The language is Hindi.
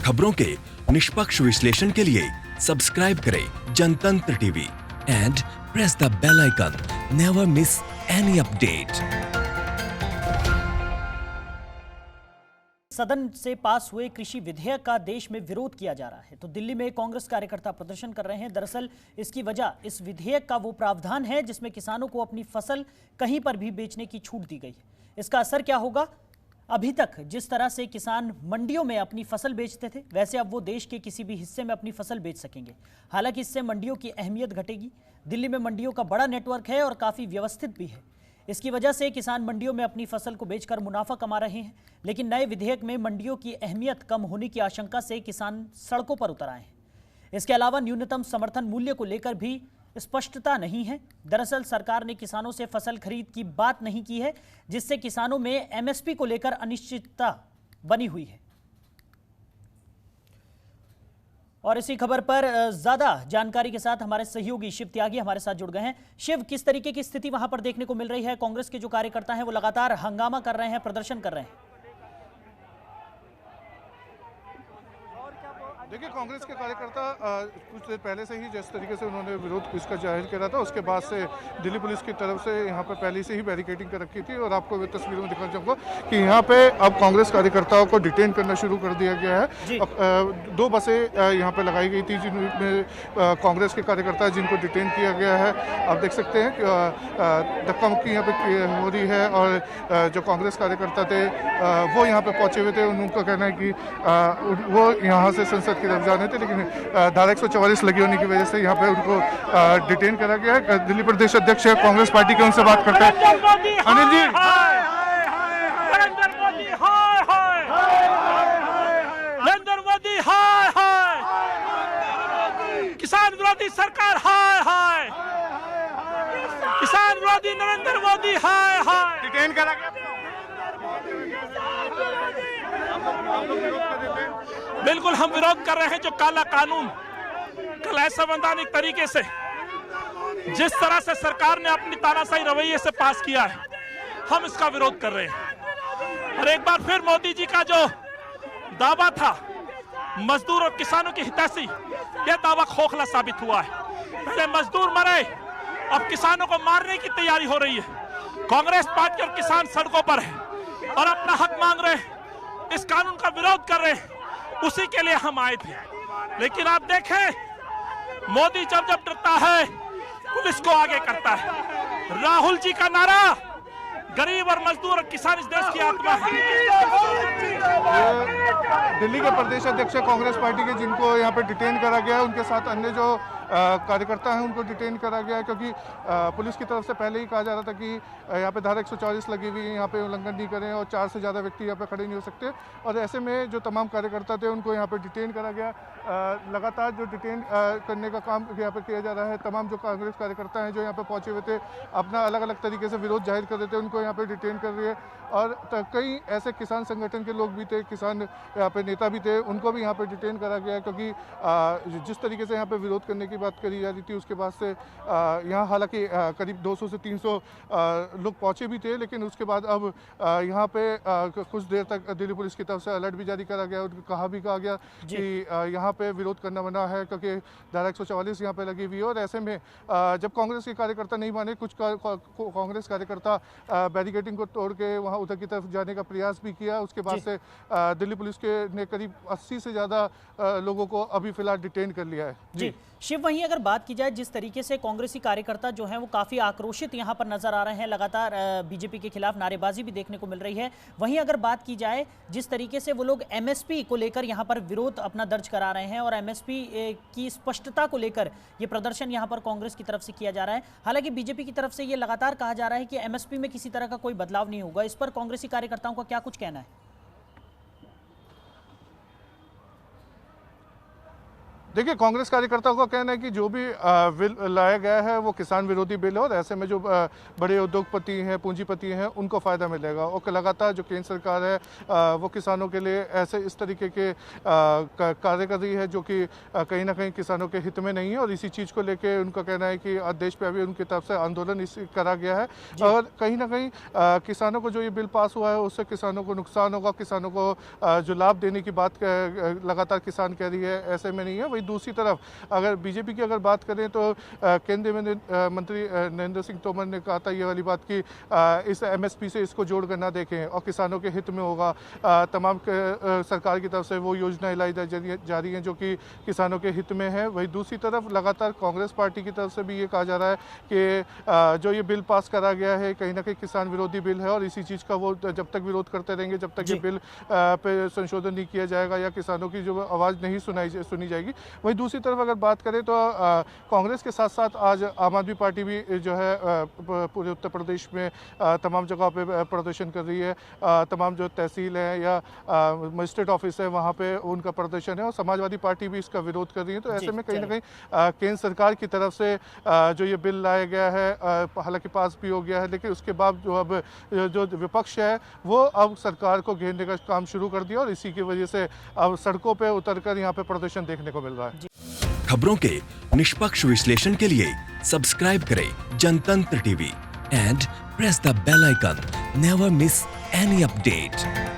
खबरों के निष्पक्ष विश्लेषण के लिए सब्सक्राइब करें Jantantra TV and press the bell icon. Never miss any update. सदन से पास हुए कृषि विधेयक का देश में विरोध किया जा रहा है तो दिल्ली में कांग्रेस कार्यकर्ता प्रदर्शन कर रहे हैं। दरअसल इसकी वजह इस विधेयक का वो प्रावधान है जिसमें किसानों को अपनी फसल कहीं पर भी बेचने की छूट दी गई है। इसका असर क्या होगा? अभी तक जिस तरह से किसान मंडियों में अपनी फसल बेचते थे वैसे अब वो देश के किसी भी हिस्से में अपनी फसल बेच सकेंगे। हालांकि इससे मंडियों की अहमियत घटेगी। दिल्ली में मंडियों का बड़ा नेटवर्क है और काफ़ी व्यवस्थित भी है। इसकी वजह से किसान मंडियों में अपनी फसल को बेचकर मुनाफा कमा रहे हैं। लेकिन नए विधेयक में मंडियों की अहमियत कम होने की आशंका से किसान सड़कों पर उतर आए हैं। इसके अलावा न्यूनतम समर्थन मूल्य को लेकर भी स्पष्टता नहीं है। दरअसल सरकार ने किसानों से फसल खरीद की बात नहीं की है, जिससे किसानों में एमएसपी को लेकर अनिश्चितता बनी हुई है। और इसी खबर पर ज्यादा जानकारी के साथ हमारे सहयोगी शिव त्यागी हमारे साथ जुड़ गए हैं। शिव, किस तरीके की स्थिति वहां पर देखने को मिल रही है? कांग्रेस के जो कार्यकर्ता हैं वो लगातार हंगामा कर रहे हैं, प्रदर्शन कर रहे हैं। देखिए, कांग्रेस के कार्यकर्ता कुछ देर पहले से ही जिस तरीके से उन्होंने विरोध इसका जाहिर किया था, उसके बाद से दिल्ली पुलिस की तरफ से यहाँ पे पहले से ही बैरिकेडिंग कर रखी थी। और आपको तस्वीरों में दिखाना चाहूँगा कि यहाँ पे अब कांग्रेस कार्यकर्ताओं को डिटेन करना शुरू कर दिया गया है। अब 2 बसें यहाँ पे लगाई गई थी जिनमें कांग्रेस के कार्यकर्ता जिनको डिटेन किया गया है। आप देख सकते हैं कि धक्का मुक्की यहाँ पे हो रही है और जो कांग्रेस कार्यकर्ता थे वो यहाँ पे पहुँचे हुए थे। उनका कहना है कि वो यहाँ से संसद की तरफ जाने थे, लेकिन धारा 144 लगी होने की वजह से यहाँ पे उनको डिटेन करा गया है। दिल्ली प्रदेश अध्यक्ष है कांग्रेस पार्टी के, उनसे बात करते हैं। अनिल जी, नरेंद्र मोदी हाय हाय, नरेंद्र मोदी हाय हाय, किसान विरोधी सरकार हाय हाय, किसान विरोधी नरेंद्र मोदी हाय हाय। डिटेन करा गया। बिल्कुल हम विरोध कर रहे हैं। जो काला कानून कल असंवैधानिक तरीके से जिस तरह से सरकार ने अपनी तानाशाही रवैये से पास किया है, हम इसका विरोध कर रहे हैं। और एक बार फिर मोदी जी का जो दावा था मजदूर और किसानों की हितैषी, यह दावा खोखला साबित हुआ है। पहले मजदूर मरे, अब किसानों को मारने की तैयारी हो रही है। कांग्रेस पार्टी और किसान सड़कों पर है और अपना हक मांग रहे हैं, इस कानून का विरोध कर रहे हैं। उसी के लिए हम आए थे। लेकिन आप देखें, मोदी जब जब डरता है पुलिस को आगे करता है। राहुल जी का नारा, गरीब और मजदूर और किसान इस देश की आत्मा है। दिल्ली के प्रदेश अध्यक्ष कांग्रेस पार्टी के, जिनको यहाँ पे डिटेन करा गया है, उनके साथ अन्य जो कार्यकर्ता हैं उनको डिटेन करा गया है, क्योंकि पुलिस की तरफ से पहले ही कहा जा रहा था कि यहाँ पे धारा 144 लगी हुई है, यहाँ पे उल्लंघन नहीं करें और 4 से ज़्यादा व्यक्ति यहाँ पे खड़े नहीं हो सकते। और ऐसे में जो तमाम कार्यकर्ता थे उनको यहाँ पे डिटेन करा गया। लगातार जो डिटेन करने का काम यहाँ पे किया जा रहा है। तमाम जो कांग्रेस कार्यकर्ता हैं जो यहाँ पे पहुँचे हुए थे, अपना अलग अलग तरीके से विरोध जाहिर कर रहे थे, उनको यहाँ पे डिटेन कर रही है। और कई ऐसे किसान संगठन के लोग भी थे, किसान यहाँ पे नेता भी थे, उनको भी यहाँ पे डिटेन करा गया है। क्योंकि जिस तरीके से यहाँ पे विरोध करने की बात करी जा रही थी, उसके बाद से यहाँ हालांकि करीब 200 से 300 लोग पहुँचे भी थे, लेकिन उसके बाद अब यहाँ पे कुछ देर तक दिल्ली पुलिस की तरफ से अलर्ट भी जारी करा गया। उनको कहा गया कि यहाँ पे विरोध करना मना है, क्योंकि धारा 144 यहाँ पे लगी हुई है। और ऐसे में जब कांग्रेस के कार्यकर्ता नहीं माने, कुछ कांग्रेस कार्यकर्ता बैरिकेडिंग को तोड़ के वहाँ उधर की तरफ जाने का प्रयास भी किया। उसके बाद से दिल्ली पुलिस के ने करीब 80 से ज़्यादा लोगों को अभी फिलहाल डिटेन कर लिया है। जी शिव, वहीं अगर बात की जाए जिस तरीके से कांग्रेसी कार्यकर्ता जो हैं वो काफ़ी आक्रोशित यहाँ पर नजर आ रहे हैं, लगातार बीजेपी के खिलाफ नारेबाजी भी देखने को मिल रही है। वहीं अगर बात की जाए जिस तरीके से वो लोग एमएसपी को लेकर यहाँ पर विरोध अपना दर्ज करा रहे हैं और एमएसपी की स्पष्टता को लेकर ये प्रदर्शन यहाँ पर कांग्रेस की तरफ से किया जा रहा है। हालांकि बीजेपी की तरफ से ये लगातार कहा जा रहा है कि एमएसपी में किसी तरह का कोई बदलाव नहीं होगा। इस पर कांग्रेसी कार्यकर्ताओं का क्या कुछ कहना है? देखिए, कांग्रेस कार्यकर्ताओं का कहना है कि जो भी बिल लाया गया है वो किसान विरोधी बिल है और ऐसे में जो बड़े उद्योगपति हैं, पूंजीपति हैं, उनको फ़ायदा मिलेगा। और लगातार जो केंद्र सरकार है वो किसानों के लिए ऐसे इस तरीके के कार्य कर रही है जो कि कहीं ना कहीं किसानों के हित में नहीं है। और इसी चीज़ को लेके उनका कहना है कि देश पे अभी उनकी तरफ से आंदोलन करा गया है और कहीं ना कहीं किसानों को जो ये बिल पास हुआ है उससे किसानों को नुकसान होगा। किसानों को जो लाभ देने की बात लगातार किसान कह रही है, ऐसे में नहीं है। दूसरी तरफ अगर बीजेपी की अगर बात करें तो केंद्रीय मंत्री नरेंद्र सिंह तोमर ने कहा था ये वाली बात कि इस एमएसपी से इसको जोड़कर ना देखें और किसानों के हित में होगा। तमाम सरकार की तरफ से वो योजनाएं लाई जा रही हैं जो कि किसानों के हित में है। वही दूसरी तरफ लगातार कांग्रेस पार्टी की तरफ से भी ये कहा जा रहा है कि जो ये बिल पास करा गया है कहीं ना कहीं किसान विरोधी बिल है और इसी चीज़ का वो जब तक विरोध करते रहेंगे जब तक ये बिल पे संशोधन नहीं किया जाएगा या किसानों की जो आवाज़ नहीं सुनी जाएगी। वहीं दूसरी तरफ अगर बात करें तो कांग्रेस के साथ साथ आज आम आदमी पार्टी भी जो है पूरे उत्तर प्रदेश में तमाम जगहों पे प्रदर्शन कर रही है। तमाम जो तहसील है या मजिस्ट्रेट ऑफिस है वहाँ पे उनका प्रदर्शन है और समाजवादी पार्टी भी इसका विरोध कर रही है। तो ऐसे में कहीं ना कहीं केंद्र सरकार की तरफ से जो ये बिल लाया गया है हालांकि पास भी हो गया है, लेकिन उसके बाद जो अब जो विपक्ष है वो अब सरकार को घेरने का काम शुरू कर दिया और इसी की वजह से अब सड़कों पर उतरकर यहाँ पे प्रदर्शन देखने को मिल रहा है। खबरों के निष्पक्ष विश्लेषण के लिए सब्सक्राइब करें Jantantra TV and press the bell icon. Never miss any update.